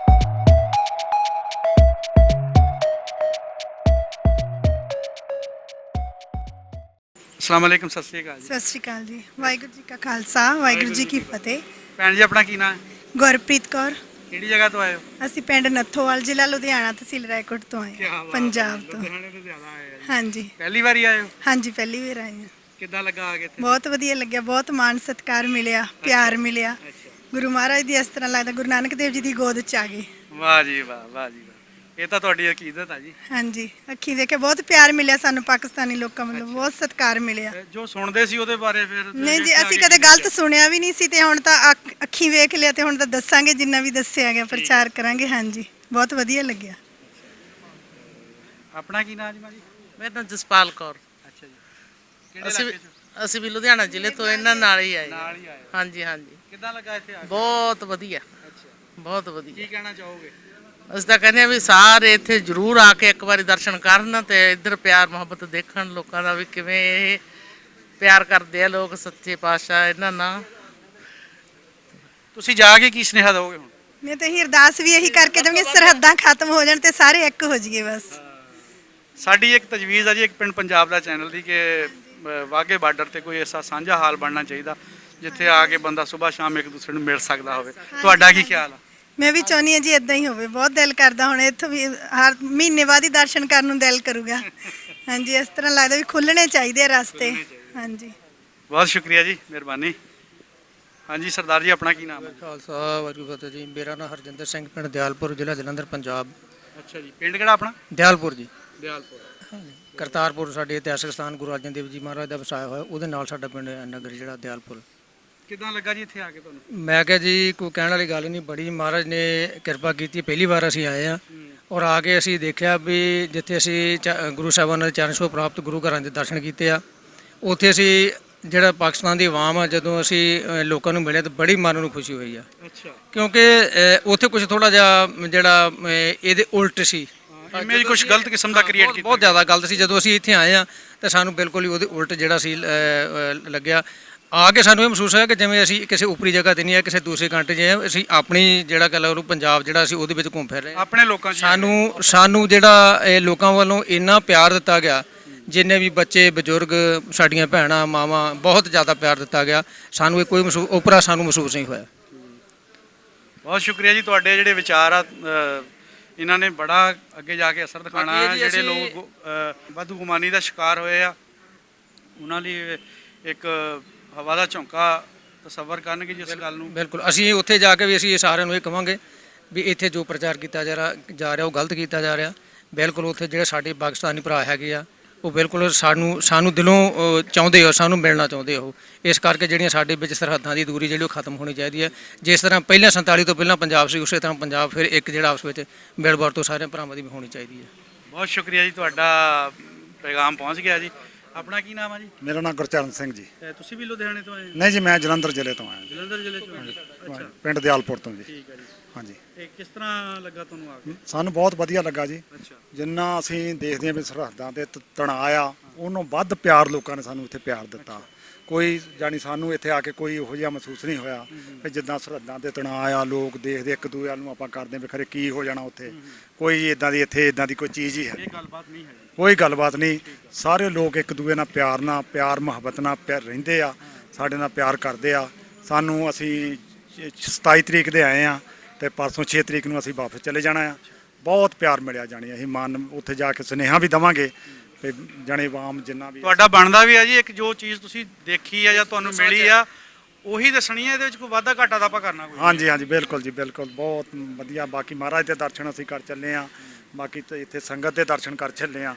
ਅਸਲਾਮ ਵਾਲੇਕੁਮ, ਸਤਿ ਸ਼੍ਰੀ ਅਕਾਲ ਜੀ। ਸਤਿ ਸ਼੍ਰੀ ਅਕਾਲ ਜੀ। ਵਾਹਿਗੁਰੂ ਜੀ ਕਾ ਖਾਲਸਾ, ਵਾਹਿਗੁਰੂ ਜੀ ਕੀ ਫਤਿਹ। ਭੈਣ ਜੀ, ਆਪਣਾ ਕੀ ਨਾਮ ਹੈ? ਗੁਰਪ੍ਰੀਤ ਕੌਰ। ਕਿਹੜੀ ਜਗ੍ਹਾ ਤੋਂ ਆਏ ਹੋ? ਅਸੀਂ ਪਿੰਡ ਨੱਥੋਵਾਲ, ਜ਼ਿਲ੍ਹਾ ਲੁਧਿਆਣਾ, ਤਹਿਸੀਲ ਰਾਏਕੋਟ ਤੋਂ ਆਏ ਹਾਂ, ਪੰਜਾਬ ਤੋਂ। ਲੁਧਿਆਣੇ ਤੋਂ ਜ਼ਿਆਦਾ ਆਏ ਆ ਜੀ। ਹਾਂਜੀ ਪਹਿਲੀ ਵਾਰੀ ਆਏ ਹੋ? ਹਾਂਜੀ, ਪਹਿਲੀ ਵਾਰ ਆਏ ਹਾਂ। ਕਿੱਦਾਂ ਲੱਗਾ ਆ ਕੇ ਇੱਥੇ? ਬਹੁਤ ਵਧੀਆ ਲੱਗਿਆ, ਬਹੁਤ ਮਾਣ ਸਤਿਕਾਰ ਮਿਲਿਆ, ਪਿਆਰ ਮਿਲਿਆ। ਅੱਛਾ, ਗੁਰੂ ਮਹਾਰਾਜ ਦੀ ਇਸ ਤਰ੍ਹਾਂ ਲੱਗਦਾ ਗੁਰੂ ਨਾਨਕ ਦੇਵ ਜੀ ਦੀ ਗੋਦ 'ਚ ਆ ਗਏ। ਵਾਹ ਜੀ ਵਾਹ, ਵਾਹ ਜੀ ਵਾਹ। ਇਹ ਤਾਂ ਤੁਹਾਡੀ ਅਕੀਦਤ ਆ ਜੀ। ਹਾਂਜੀ, ਅੱਖੀਂ ਦੇਖੇ ਬਹੁਤ ਪਿਆਰ ਮਿਲਿਆ ਸਾਨੂੰ, ਪਾਕਿਸਤਾਨੀ ਲੋਕਾਂ ਵੱਲੋਂ ਬਹੁਤ ਸਤਿਕਾਰ ਮਿਲਿਆ। ਤੇ ਜੋ ਸੁਣਦੇ ਸੀ ਉਹਦੇ ਬਾਰੇ ਫਿਰ ਨਹੀਂ ਜੀ, ਅਸੀਂ ਕਦੇ ਗਲਤ ਸੁਣਿਆ ਵੀ ਨਹੀਂ ਸੀ, ਤੇ ਹੁਣ ਤਾਂ ਅੱਖੀਂ ਵੇਖ ਲਿਆ, ਤੇ ਹੁਣ ਤਾਂ ਦੱਸਾਂਗੇ, ਜਿੰਨਾ ਵੀ ਦੱਸਿਆ ਗਿਆ ਪ੍ਰਚਾਰ ਕਰਾਂਗੇ। ਹਾਂਜੀ, ਬਹੁਤ ਵਧੀਆ ਲੱਗਿਆ। ਆਪਣਾ ਕੀ ਨਾਮ ਜੀ? ਮਾਜੀ ਮੇਰਾ ਨਾਮ ਜਸਪਾਲ ਕੌਰ। ਅੱਛਾ ਜੀ, ਕਿਹੜੇ ਅਸੀਂ ਇਲਾਕੇ 'ਚ? ਅਸੀਂ ਵੀ ਲੁਧਿਆਣਾ ਜ਼ਿਲ੍ਹੇ ਤੋਂ ਇਹਨਾਂ ਨਾਲ ਹੀ ਆਏ ਨਾਲ ਹੀ ਆਏ ਹੋ। ਹਾਂਜੀ ਹਾਂਜੀ ਕਿੱਦਾਂ ਲੱਗਾ ਇੱਥੇ ਆ ਕੇ? ਬਹੁਤ ਵਧੀਆ ਅੱਛਾ, ਬਹੁਤ ਵਧੀਆ ਕੀ ਕਹਿਣਾ ਚਾਹੋਗੇ? ਅਸੀਂ ਤਾਂ ਕਹਿੰਦੇ ਆ ਵੀ ਸਾਰੇ ਇੱਥੇ ਜ਼ਰੂਰ ਆ ਕੇ ਇੱਕ ਵਾਰੀ ਦਰਸ਼ਨ ਕਰਨ ਤੇ ਇੱਧਰ ਪਿਆਰ ਮੁਹੱਬਤ ਦੇਖਣ ਲੋਕਾਂ ਦਾ ਵੀ ਕਿਵੇਂ ਇਹ ਪਿਆਰ ਕਰਦੇ ਆ ਲੋਕ ਸੱਚੇ ਪਾਤਸ਼ਾਹ ਇਹਨਾਂ ਨਾਲ। ਤੁਸੀਂ ਜਾ ਕੇ ਕੀ ਸੁਨੇਹਾ ਦਿਓਗੇ ਹੁਣ? ਮੈਂ ਤਾਂ ਇਹੀ ਅਰਦਾਸ ਵੀ ਇਹੀ ਕਰਕੇ ਜਾਵਾਂਗੇ, ਸਰਹੱਦਾਂ ਖਤਮ ਹੋ ਜਾਣ ਤੇ ਸਾਰੇ ਇੱਕ ਹੋ ਜਾਈਏ ਬਸ। ਸਾਡੀ ਇੱਕ ਤਜਵੀਜ਼ ਆ ਜੀ ਇੱਕ ਪਿੰਡ ਪੰਜਾਬ ਦਾ ਚੈਨਲ ਦੀ ਕਿ ਵਾਘੇ ਬਾਰਡਰ ਤੇ ਕੋਈ ਐਸਾ ਸਾਂਝਾ ਹਾਲ ਬਣਨਾ ਚਾਹੀਦਾ ਜਿੱਥੇ ਆ ਕੇ ਬੰਦਾ ਸਵੇਰ ਸ਼ਾਮ ਇੱਕ ਦੂਸਰੇ ਨੂੰ ਮਿਲ ਸਕਦਾ ਹੋਵੇ। ਤੁਹਾਡਾ ਕੀ ਖਿਆਲ ਆ? ਮੈਂ ਵੀ ਚਾਹੁੰਦੀ ਹਾਂ ਜੀ ਇਦਾਂ ਹੀ ਹੋਵੇ, ਬਹੁਤ ਦਿਲ ਕਰਦਾ ਹੁਣ ਇੱਥੋਂ ਵੀ ਹਰ ਮਹੀਨੇ ਬਾਅਦ ਹੀ ਦਰਸ਼ਨ ਕਰਨ ਨੂੰ ਦਿਲ ਕਰੂਗਾ। ਹਾਂਜੀ, ਇਸ ਤਰ੍ਹਾਂ ਲੱਗਦਾ ਵੀ ਖੁੱਲਣੇ ਚਾਹੀਦੇ ਆ ਰਸਤੇ। ਹਾਂਜੀ, ਬਹੁਤ ਸ਼ੁਕਰੀਆ ਜੀ, ਮਿਹਰਬਾਨੀ। ਹਾਂਜੀ ਸਰਦਾਰ ਜੀ, ਆਪਣਾ ਕੀ ਨਾਮ ਹੈ? ਖਾਲਸਾ ਵਾਹਿਗੁਰੂ ਫਤਿਹ ਜੀ। ਮੇਰਾ ਨਾਮ ਹਰਜਿੰਦਰ ਸਿੰਘ, ਪਿੰਡ ਦਿਆਲਪੁਰ, ਜ਼ਿਲ੍ਹਾ ਜਲੰਧਰ, ਪੰਜਾਬ। ਅੱਛਾ ਜੀ, ਪਿੰਡ ਕਿਹੜਾ ਆਪਣਾ? ਦਿਆਲਪੁਰ ਜੀ। ਦਿਆਲਪੁਰ। ਕਰਤਾਰਪੁਰ ਸਾਡੇ ਇਤਿਹਾਸਕ ਸਥਾਨ ਗੁਰੂ ਅਰਜਨ ਦੇਵ ਜੀ ਮਹਾਰਾਜ ਦਾ ਵਸਾਇਆ ਹੋਇਆ, ਉਹਦੇ ਨਾਲ ਸਾਡਾ ਪਿੰਡ ਨਗਰ ਜਿਹੜਾ ਦਿਆਲਪੁਰ। ਕਿੱਦਾਂ ਲੱਗਾ ਜੀ ਇੱਥੇ ਆ ਕੇ ਤੁਹਾਨੂੰ? ਮੈਂ ਕਿਹਾ ਜੀ ਕੋਈ ਕਹਿਣ ਵਾਲੀ ਗੱਲ ਨਹੀਂ, ਬੜੀ ਮਹਾਰਾਜ ਨੇ ਕਿਰਪਾ ਕੀਤੀ। ਪਹਿਲੀ ਵਾਰ ਅਸੀਂ ਆਏ ਹਾਂ ਔਰ ਆ ਕੇ ਅਸੀਂ ਦੇਖਿਆ ਵੀ ਜਿੱਥੇ ਅਸੀਂ ਗੁਰੂ ਸਾਹਿਬਾਨ ਦੇ ਚਰਨ ਛੋਹ ਪ੍ਰਾਪਤ ਗੁਰੂ ਘਰਾਂ ਦੇ ਦਰਸ਼ਨ ਕੀਤੇ ਆ, ਉੱਥੇ ਅਸੀਂ ਜਿਹੜਾ ਪਾਕਿਸਤਾਨ ਦੀ ਆਵਾਮ ਆ, ਜਦੋਂ ਅਸੀਂ ਲੋਕਾਂ ਨੂੰ ਮਿਲੇ ਤਾਂ ਬੜੀ ਮਨ ਨੂੰ ਖੁਸ਼ੀ ਹੋਈ ਆ। ਅੱਛਾ, ਕਿਉਂਕਿ ਉੱਥੇ ਕੁਝ ਥੋੜਾ ਜਿਹਾ ਜਿਹੜਾ ਇਹਦੇ ਉਲਟ ਸੀ, ਇਮੇਜ ਕੁਝ ਗਲਤ ਕਿਸਮ ਦਾ ਕ੍ਰੀਏਟ ਕੀਤਾ। ਬਹੁਤ ਜ਼ਿਆਦਾ ਗਲਤ ਸੀ। ਜਦੋਂ ਅਸੀਂ ਇੱਥੇ ਆਏ ਆ ਤਾਂ ਸਾਨੂੰ ਬਿਲਕੁਲ ਹੀ ਉਹਦੇ ਉਲਟ ਜਿਹੜਾ ਸੀ ਲੱਗਿਆ। ਆ ਕੇ ਸਾਨੂੰ ਇਹ ਮਹਿਸੂਸ ਹੋਇਆ ਕਿ ਜਿਵੇਂ ਅਸੀਂ ਕਿਸੇ ਉੱਪਰੀ ਜਗ੍ਹਾ ਤੇ ਨਹੀਂ ਆ, ਕਿਸੇ ਦੂਸਰੇ ਕੰਟਰੀ 'ਚ ਆਏ ਹਾਂ। ਅਸੀਂ ਆਪਣੀ ਜਿਹੜਾ ਗੱਲ ਉਹਨੂੰ ਪੰਜਾਬ ਜਿਹੜਾ ਅਸੀਂ ਉਹਦੇ ਵਿੱਚ ਘੁੰਮ ਫਿਰ ਰਹੇ ਹਾਂ। ਆਪਣੇ ਲੋਕਾਂ 'ਚ ਸਾਨੂੰ ਜਿਹੜਾ ਇਹ ਲੋਕਾਂ ਵੱਲੋਂ ਇੰਨਾ ਪਿਆਰ ਦਿੱਤਾ ਗਿਆ, ਜਿੰਨੇ ਵੀ ਬੱਚੇ ਬਜ਼ੁਰਗ ਸਾਡੀਆਂ ਭੈਣਾਂ ਮਾਵਾਂ, ਬਹੁਤ ਜ਼ਿਆਦਾ ਪਿਆਰ ਦਿੱਤਾ ਗਿਆ। ਸਾਨੂੰ ਇਹ ਕੋਈ ਉਪਰਾ ਸਾਨੂੰ ਮਹਿਸੂਸ ਨਹੀਂ ਹੋਇਆ। ਬਹੁਤ ਸ਼ੁਕਰੀਆ ਜੀ, ਤੁਹਾਡੇ ਜਿਹੜੇ ਵਿਚਾਰ ਆ ਇਹਨਾਂ ਨੇ ਬੜਾ ਅੱਗੇ ਜਾ ਕੇ ਅਸਰ ਦਿਖਾਉਣਾ ਹੈ। ਜਿਹੜੇ ਲੋਕ ਬਦਗੁਮਾਨੀ ਦਾ ਸ਼ਿਕਾਰ ਹੋਏ ਆ ਉਹਨਾਂ ਲਈ ਇੱਕ ਹਵਾ ਦਾ ਝੋਂਕਾ ਤਸੱਵਰ ਕਰਨਗੇ ਜਿਸ ਗੱਲ ਨੂੰ। ਬਿਲਕੁਲ, ਅਸੀਂ ਉੱਥੇ ਜਾ ਕੇ ਵੀ ਅਸੀਂ ਸਾਰਿਆਂ ਨੂੰ ਇਹ ਕਵਾਂਗੇ ਵੀ ਇੱਥੇ ਜੋ ਪ੍ਰਚਾਰ ਕੀਤਾ ਜਾ ਰਿਹਾ ਉਹ ਗਲਤ ਕੀਤਾ ਜਾ ਰਿਹਾ। ਬਿਲਕੁਲ ਉੱਥੇ ਜਿਹੜੇ ਸਾਡੇ ਪਾਕਿਸਤਾਨੀ ਭਰਾ ਹੈਗੇ ਆ ਉਹ ਬਿਲਕੁਲ ਸਾਨੂੰ ਦਿਲੋਂ ਚਾਹੁੰਦੇ ਹੋ, ਸਾਨੂੰ ਮਿਲਣਾ ਚਾਹੁੰਦੇ ਹੋ। ਇਸ ਕਰਕੇ ਜਿਹੜੀਆਂ ਸਾਡੇ ਵਿੱਚ ਸਰਹੱਦਾਂ ਦੀ ਦੂਰੀ ਜਿਹੜੀ ਉਹ ਖਤਮ ਹੋਣੀ ਚਾਹੀਦੀ ਹੈ। ਜਿਸ ਤਰ੍ਹਾਂ ਪਹਿਲਾਂ 47 ਤੋਂ ਪਹਿਲਾਂ ਪੰਜਾਬ ਸੀ, ਉਸੇ ਤਰ੍ਹਾਂ ਪੰਜਾਬ ਫਿਰ ਇੱਕ ਜਿਹੜਾ ਆਪਸ ਵਿੱਚ ਮਿਲਵਰ ਤੋਂ ਸਾਰਿਆਂ ਭਰਾਵਾਂ ਦੀ ਵੀ ਹੋਣੀ ਚਾਹੀਦੀ ਹੈ। ਬਹੁਤ ਸ਼ੁਕਰੀਆ ਜੀ, ਤੁਹਾਡਾ ਪੈਗਾਮ ਪਹੁੰਚ ਗਿਆ ਜੀ। ਆਪਣਾ ਕੀ ਨਾਮ ਆ ਜੀ? ਮੇਰਾ ਨਾਮ ਗੁਰਚਰਨ ਸਿੰਘ ਜੀ। ਤੁਸੀਂ ਵੀ ਲੁਧਿਆਣੇ ਤੋਂ ਆਏ? ਨਹੀਂ ਜੀ, ਮੈਂ ਜਲੰਧਰ ਜ਼ਿਲ੍ਹੇ ਤੋਂ ਆਇਆ ਜਲੰਧਰ ਜ਼ਿਲ੍ਹੇ ਤੋਂ ਆਏ? ਅੱਛਾ, ਪਿੰਡ ਦਿਆਲਪੁਰ ਤੋਂ ਜੀ। ਠੀਕ ਹੈ ਜੀ। ਹਾਂਜੀ, ਇਹ ਕਿਸ ਤਰ੍ਹਾਂ ਲੱਗਾ ਤੁਹਾਨੂੰ ਆ ਕੇ? ਸਾਨੂੰ ਬਹੁਤ ਵਧੀਆ ਲੱਗਾ ਜੀ। ਅੱਛਾ, ਜਿੰਨਾ ਅਸੀਂ ਦੇਖਦੇ ਹਾਂ ਵੀ ਸਰਹੱਦਾਂ ਦੇ ਤਣਾਅ ਆ, ਉਹਨੂੰ ਵੱਧ ਪਿਆਰ ਲੋਕਾਂ ਨੇ ਸਾਨੂੰ ਇੱਥੇ ਪਿਆਰ ਦਿੱਤਾ। ਕੋਈ ਜਾਣੀ ਸਾਨੂੰ ਇੱਥੇ ਆ ਕੇ ਕੋਈ ਇਹੋ ਜਿਹਾ ਮਹਿਸੂਸ ਨਹੀਂ ਹੋਇਆ ਵੀ ਜਿੱਦਾਂ ਸਰਹੱਦਾਂ ਦੇ ਤਣਾਅ ਆ, ਲੋਕ ਦੇਖਦੇ ਇੱਕ ਦੂਜੇ ਨੂੰ ਆਪਾਂ ਕਰਦੇ ਵੀ ਖਰੇ ਕੀ ਹੋ ਜਾਣਾ ਉੱਥੇ। ਕੋਈ ਇਦਾਂ ਦੀ ਇੱਥੇ ਇਦਾਂ ਦੀ ਕੋਈ ਚੀਜ਼ ਹੀ ਹੈ ਇਹ ਗੱਲਬਾਤ ਨਹੀਂ ਹੈ ਜੀ। ਕੋਈ ਗੱਲਬਾਤ ਨਹੀਂ। ਸਾਰੇ ਲੋਕ ਇੱਕ ਦੂਜੇ ਨਾਲ ਪਿਆਰ ਮੁਹੱਬਤ ਨਾਲ ਰਹਿੰਦੇ ਆ, ਸਾਡੇ ਨਾਲ ਪਿਆਰ ਕਰਦੇ ਆ। ਸਾਨੂੰ ਅਸੀਂ 27 ਤਰੀਕ ਦੇ ਆਏ ਆ ਤੇ ਪਰਸੋਂ 6 ਤਰੀਕ ਨੂੰ ਅਸੀਂ ਵਾਪਸ ਚਲੇ ਜਾਣਾ ਆ। ਬਹੁਤ ਪਿਆਰ ਮਿਲਿਆ, ਜਾਣੀ ਅਸੀਂ ਮਨ ਉੱਥੇ ਜਾ ਕੇ ਸੁਨੇਹਾ ਵੀ ਦੇਵਾਂਗੇ ਵੀ ਜਾਣੀ ਆਵਾਮ ਜਿੰਨਾ ਵੀ ਤੁਹਾਡਾ ਬਣਦਾ ਵੀ ਆ ਜੀ, ਇੱਕ ਜੋ ਚੀਜ਼ ਤੁਸੀਂ ਦੇਖੀ ਆ ਜਾਂ ਤੁਹਾਨੂੰ ਮਿਲੀ ਆ ਉਹੀ ਦੱਸਣੀ ਹੈ। ਇਹਦੇ ਵਿੱਚ ਕੋਈ ਵਾਧਾ ਘਾਟਾ ਤਾਂ ਆਪਾਂ ਕਰਨਾ ਕੋਈ? ਹਾਂਜੀ ਹਾਂਜੀ, ਬਿਲਕੁਲ ਜੀ, ਬਿਲਕੁਲ ਬਹੁਤ ਵਧੀਆ। ਬਾਕੀ ਮਹਾਰਾਜ ਦੇ ਦਰਸ਼ਨ ਅਸੀਂ ਕਰ ਚੱਲੇ ਆ, ਬਾਕੀ ਤੇ ਇੱਥੇ ਸੰਗਤ ਦੇ ਦਰਸ਼ਨ ਕਰ ਚੱਲੇ ਆ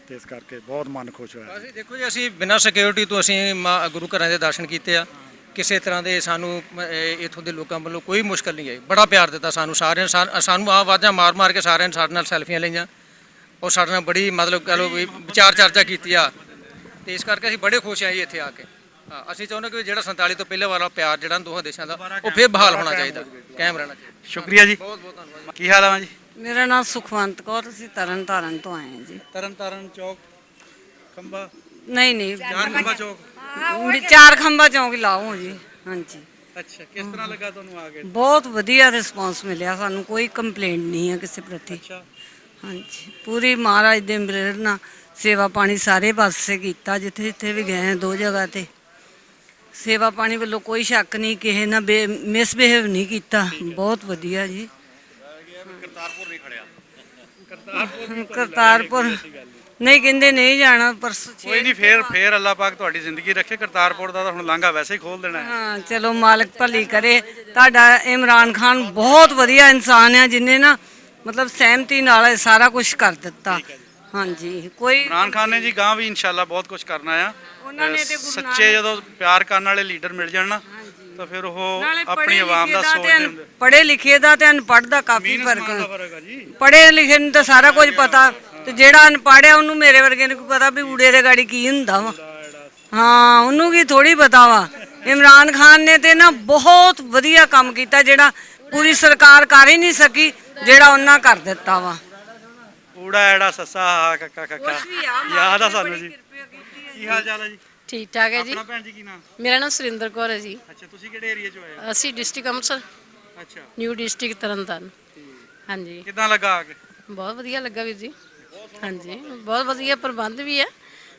ਤੇ ਇਸ ਕਰਕੇ ਬਹੁਤ ਮਨ ਖੁਸ਼ ਹੋਇਆ। ਅਸੀਂ ਦੇਖੋ ਜੀ, ਅਸੀਂ ਬਿਨਾਂ ਸਿਕਿਉਰਿਟੀ ਤੋਂ ਅਸੀਂ ਗੁਰੂ ਘਰਾਂ ਦੇ ਦਰਸ਼ਨ ਕੀਤੇ ਆ। ਕਿਸੇ ਤਰ੍ਹਾਂ ਦੇ ਸਾਨੂੰ ਇੱਥੋਂ ਦੇ ਲੋਕਾਂ ਵੱਲੋਂ ਕੋਈ ਮੁਸ਼ਕਲ ਨਹੀਂ ਆਈ। ਬੜਾ ਪਿਆਰ ਦਿੱਤਾ ਸਾਨੂੰ ਸਾਰਿਆਂ ਸਾਨੂੰ ਆਵਾਜ਼ਾਂ ਮਾਰ ਕੇ ਸਾਰਿਆਂ ਨੇ ਸਾਡੇ ਨਾਲ ਸੈਲਫੀਆਂ ਲਈਆਂ ਔਰ ਸਾਡੇ ਨਾਲ ਬੜੀ ਮਤਲਬ ਕਹ ਲਓ ਵੀ ਵਿਚਾਰ ਚਰਚਾ ਕੀਤੀ ਆ। ਤੇ ਇਸ ਕਰਕੇ ਅਸੀਂ ਬੜੇ ਖੁਸ਼ ਆ ਜੀ ਇੱਥੇ ਆ ਕੇ। ਹਾਂ, ਅਸੀਂ ਚਾਹੁੰਦੇ ਕਿ ਜਿਹੜਾ 47 ਤੋਂ ਪਹਿਲਾਂ ਵਾਲਾ ਪਿਆਰ ਜਿਹੜਾ ਦੋਹਾਂ ਦੇਸ਼ਾਂ ਦਾ ਉਹ ਫਿਰ ਬਹਾਲ ਹੋਣਾ ਚਾਹੀਦਾ, ਕਾਇਮ ਰਹਿਣਾ ਚਾਹੀਦਾ। ਸ਼ੁਕਰੀਆ ਜੀ, ਬਹੁਤ ਬਹੁਤ ਧੰਨਵਾਦ। ਕੀ ਹਾਲ ਆ ਜੀ? ਮੇਰਾ ਨਾਮ ਸੁਖਵੰਤ ਕੌਰ, ਅਸੀਂ ਤਰਨ ਤਾਰਨ ਤੋਂ ਆਏ ਹਾਂ ਜੀ। ਤਰਨ ਚੌਕ ਖੰਭਾ? ਨਹੀਂ ਚਾਰ ਖੰਭਾ ਚੌਕ। ਚਾਰ ਖੰਭਾ ਚੌਂਕ ਹੀ ਲਾਓ ਜੀ। ਹਾਂਜੀ, ਅੱਛਾ, ਕਿਸ ਤਰ੍ਹਾਂ ਲੱਗਾ ਤੁਹਾਨੂੰ ਆ ਕੇ? ਬਹੁਤ ਵਧੀਆ ਰਿਸਪੌਂਸ ਮਿਲਿਆ ਸਾਨੂੰ, ਕੋਈ ਕੰਪਲੇਂਟ ਨਹੀਂ ਹੈ ਕਿਸੇ ਪ੍ਰਤੀ। ਅੱਛਾ, ਹਾਂਜੀ, ਪੂਰੀ ਮਹਾਰਾਜ ਦੇ ਮਿਹਰ ਨਾਲ ਸੇਵਾ ਪਾਣੀ ਸਾਰੇ ਪਾਸੇ ਕੀਤਾ। ਜਿੱਥੇ ਜਿੱਥੇ ਵੀ ਗਏ 2 ਜਗ੍ਹਾ ਤੇ ਸੇਵਾ ਪਾਣੀ ਵੱਲੋਂ ਕੋਈ ਸ਼ੱਕ ਨਹੀਂ, ਕਿਸੇ ਨਾਲ ਮਿਸਬਿਹੇਵ ਨਹੀਂ ਕੀਤਾ। ਬਹੁਤ ਵਧੀਆ ਜੀ। ਕਰਤਾਰਪੁਰ ਨਹੀਂ ਖੜਿਆ? ਕਰਤਾਰਪੁਰ ਨਹੀਂ ਕਹਿੰਦੇ ਨਹੀਂ ਜਾਣਾ, ਪਰਸੋਂ ਕੋਈ ਨਹੀਂ, ਫੇਰ ਅੱਲਾਹ ਪਾਕ ਤੁਹਾਡੀ ਜ਼ਿੰਦਗੀ ਰੱਖੇ। ਕਰਤਾਰਪੁਰ ਦਾ ਤਾਂ ਹੁਣ ਲਾਂਘਾ ਵੈਸੇ ਹੀ ਖੋਲ ਦੇਣਾ ਹੈ। ਹਾਂ, ਚਲੋ ਮਾਲਕ ਭਲੀ ਕਰੇ। ਤੁਹਾਡਾ ਇਮਰਾਨ ਖਾਨ ਬਹੁਤ ਵਧੀਆ ਇਨਸਾਨ ਆ, ਜਿਨੇ ਨਾ ਮਤਲਬ ਸਹਿਮਤੀ ਨਾਲ ਸਾਰਾ ਕੁਝ ਕਰ ਦਿੱਤਾ। ਹਾਂਜੀ, ਕੋਈ ਇਮਰਾਨ ਖਾਨ ਨੇ ਜੀ ਗਾਂ ਵੀ ਇਨਸ਼ਾਅੱਲਾ ਬਹੁਤ ਕੁਝ ਕਰਨਾ ਆ। ਉਹਨਾਂ ਨੇ ਤੇ ਗੁਰੂ ਸੱਚੇ ਜਦੋਂ ਪਿਆਰ ਕਰਨ ਵਾਲੇ ਲੀਡਰ ਮਿਲ ਜਾਣ ਨਾ ਤਾਂ ਫਿਰ ਉਹ ਨਾਲੇ ਆਪਣੀ ਆਵਾਮ ਦਾ ਸੋਚਦੇ ਹੁੰਦੇ। ਪੜ੍ਹੇ ਲਿਖੇ ਦਾ ਤੇ ਅਨਪੜ੍ਹ ਦਾ ਕਾਫੀ ਫਰਕ ਫਰਕ ਆ ਜੀ। ਪੜ੍ਹੇ ਲਿਖੇ ਨੂੰ ਤਾਂ ਸਾਰਾ ਕੁਝ ਪਤਾ, ਤੇ ਜਿਹੜਾ ਅਨਪੜ੍ਹ ਆ ਉਹਨੂੰ ਮੇਰੇ ਵਰਗੇ ਨੂੰ ਕੀ ਪਤਾ ਵੀ ਊੜੇ ਦੇ ਗਾੜੀ ਕੀ ਹੁੰਦਾ ਵਾ। ਹਾਂ ਉਹਨੂੰ ਕੀ ਥੋੜੀ ਪਤਾ ਵਾ। ਇਮਰਾਨ ਖਾਨ ਨੇ ਤੇ ਨਾ ਬਹੁਤ ਵਧੀਆ ਕੰਮ ਕੀਤਾ, ਜਿਹੜਾ ਪੂਰੀ ਸਰਕਾਰ ਕਰ ਹੀ ਨਹੀਂ ਸਕੀ, ਜਿਹੜਾ ਉਹਨਾਂ ਕਰ ਦਿੱਤਾ ਵਾ। ਊੜਾ ਐੜਾ ਸੱਸਾ ਹਾ ਕੱਕਾ ਕੱਕਾ ਯਾਦ ਆ ਸਾਨੂੰ ਜੀ। ਕੀ ਹਾਲ ਚਾਲ ਹੈ ਜੀ? ਠੀਕ ਠਾਕ ਹੈ ਜੀ। ਆਪਣਾ ਭੈਣ ਜੀ ਕੀ ਨਾਮ? ਮੇਰਾ ਨਾਮ ਸੁਰਿੰਦਰ ਕੌਰ ਹੈ ਜੀ। ਅੱਛਾ, ਤੁਸੀਂ ਕਿਹੜੇ ਏਰੀਆ ਚੋਂ ਆਏ ਹੋ? ਅਸੀਂ ਡਿਸਟ੍ਰਿਕਟ ਅੰਮ੍ਰਿਤਸਰ, ਅੱਛਾ, ਨਿਊ ਡਿਸਟ੍ਰਿਕਟ ਤਰਨਤਾਰਨ। ਹਾਂਜੀ, ਕਿੱਦਾਂ ਲੱਗਾ ਆ ਕੇ? ਬਹੁਤ ਵਧੀਆ ਲੱਗਾ ਵੀਰ ਜੀ। ਹਾਂਜੀ, ਬਹੁਤ ਵਧੀਆ ਪ੍ਰਬੰਧ ਵੀ ਹੈ।